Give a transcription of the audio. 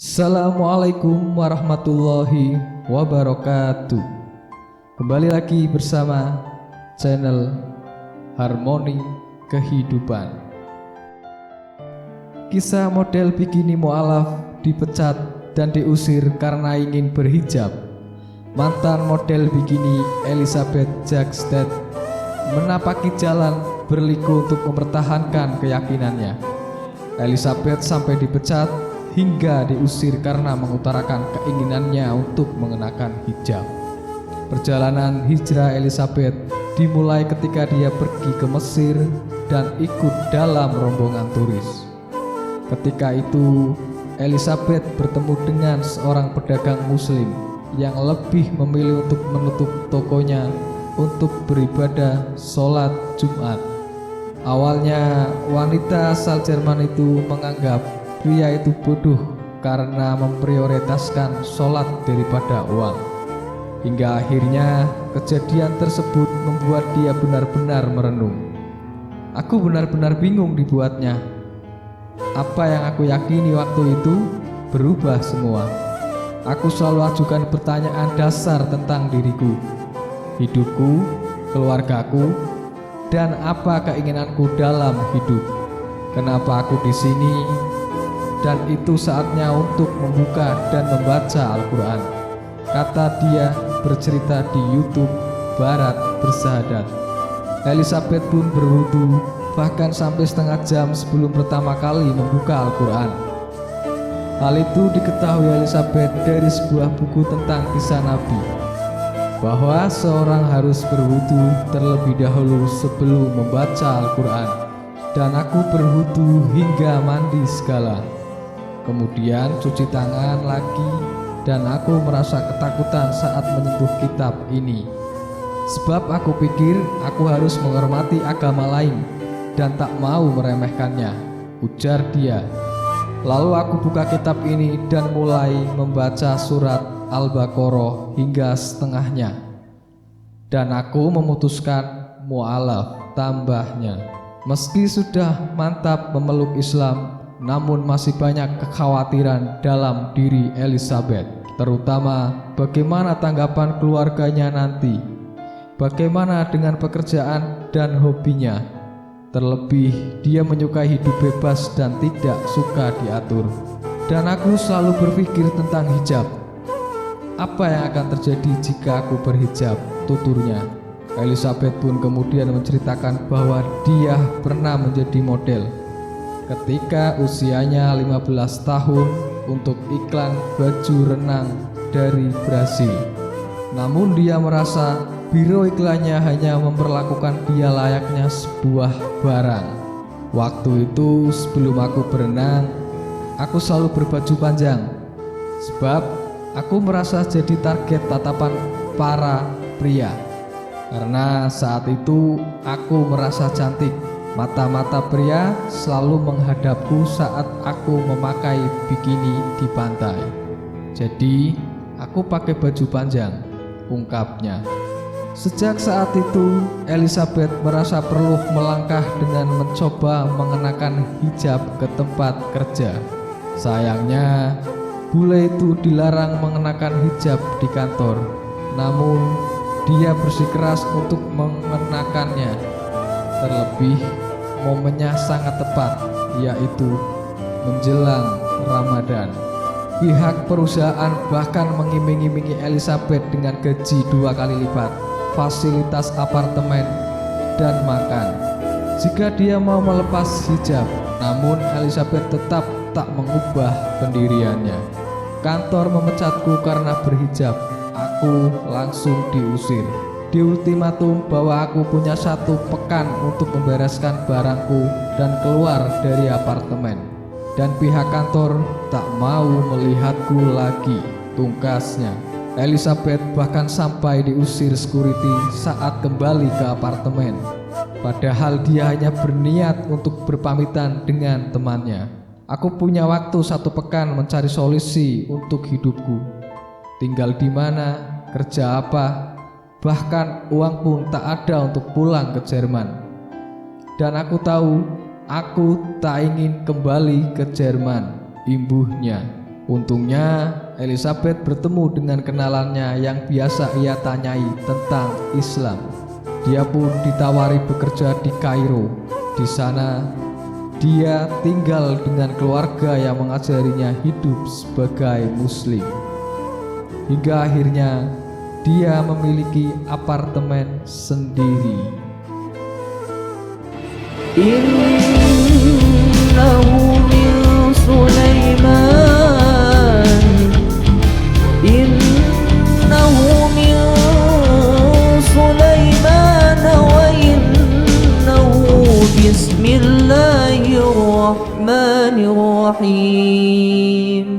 Assalamualaikum warahmatullahi wabarakatuh. Kembali lagi bersama channel Harmoni Kehidupan. Kisah model bikini mu'alaf dipecat dan diusir karena ingin berhijab. Mantan model bikini Elizabeth Jackstead menapaki jalan berliku untuk mempertahankan keyakinannya. Elizabeth sampai dipecat hingga diusir karena mengutarakan keinginannya untuk mengenakan hijab. Perjalanan hijrah Elizabeth dimulai ketika dia pergi ke Mesir dan ikut dalam rombongan turis. Ketika itu, Elizabeth bertemu dengan seorang pedagang muslim yang lebih memilih untuk menutup tokonya untuk beribadah sholat Jumat. Awalnya, wanita asal Jerman itu menganggap pria itu bodoh karena memprioritaskan sholat daripada uang. Hingga akhirnya kejadian tersebut membuat dia benar-benar merenung. Aku benar-benar bingung dibuatnya. Apa yang aku yakini waktu itu berubah semua. Aku selalu ajukan pertanyaan dasar tentang diriku, hidupku, keluargaku, dan apa keinginanku dalam hidup. Kenapa aku di sini? Dan itu saatnya untuk membuka dan membaca Al-Quran, kata dia bercerita di YouTube Barat Bersahadat. Elizabeth pun berwudu, bahkan sampai setengah jam sebelum pertama kali membuka Al-Quran. Hal itu diketahui Elizabeth dari sebuah buku tentang kisah Nabi, bahwa seorang harus berwudu terlebih dahulu sebelum membaca Al-Quran. Dan aku berwudu hingga mandi segala, kemudian cuci tangan lagi, dan aku merasa ketakutan saat menyentuh kitab ini. Sebab aku pikir aku harus menghormati agama lain dan tak mau meremehkannya, ujar dia. Lalu aku buka kitab ini dan mulai membaca surat Al-Baqarah hingga setengahnya. Dan aku memutuskan mu'alaf, tambahnya. Meski sudah mantap memeluk Islam, namun masih banyak kekhawatiran dalam diri Elizabeth, terutama bagaimana tanggapan keluarganya nanti, bagaimana dengan pekerjaan dan hobinya. Terlebih dia menyukai hidup bebas dan tidak suka diatur. Dan aku selalu berpikir tentang hijab. Apa yang akan terjadi jika aku berhijab, tuturnya. Elizabeth pun kemudian menceritakan bahwa dia pernah menjadi model ketika usianya 15 tahun untuk iklan baju renang dari Brasil. Namun dia merasa biro iklannya hanya memperlakukan dia layaknya sebuah barang. Waktu itu sebelum aku berenang, aku selalu berbaju panjang, sebab aku merasa jadi target tatapan para pria. Karena saat itu aku merasa cantik. Mata-mata pria selalu menghadapku saat aku memakai bikini di pantai. Jadi aku pakai baju panjang, ungkapnya. Sejak saat itu Elizabeth merasa perlu melangkah dengan mencoba mengenakan hijab ke tempat kerja. Sayangnya bule itu dilarang mengenakan hijab di kantor, namun dia bersikeras untuk mengenakannya. Terlebih momennya sangat tepat, yaitu menjelang Ramadan. Pihak perusahaan bahkan mengiming-imingi Elizabeth dengan gaji 2 kali lipat, fasilitas apartemen, dan makan jika dia mau melepas hijab. Namun Elizabeth tetap tak mengubah pendiriannya. Kantor memecatku karena berhijab. Aku langsung diusir. Di ultimatum bahwa aku punya 1 pekan untuk membereskan barangku dan keluar dari apartemen. Dan pihak kantor tak mau melihatku lagi, tungkasnya. Elizabeth bahkan sampai diusir security saat kembali ke apartemen. Padahal dia hanya berniat untuk berpamitan dengan temannya. Aku punya waktu 1 pekan mencari solusi untuk hidupku. Tinggal di mana, kerja apa, bahkan uang pun tak ada untuk pulang ke Jerman. Dan aku tahu aku tak ingin kembali ke Jerman, imbuhnya. Untungnya Elizabeth bertemu dengan kenalannya yang biasa ia tanyai tentang Islam. Dia pun ditawari bekerja di Kairo. Di sana dia tinggal dengan keluarga yang mengajarinya hidup sebagai Muslim. Hingga akhirnya dia memiliki apartemen sendiri. Innahu min Sulaiman, innahu min Sulaiman wa innahu bismillahirrahmanirrahim.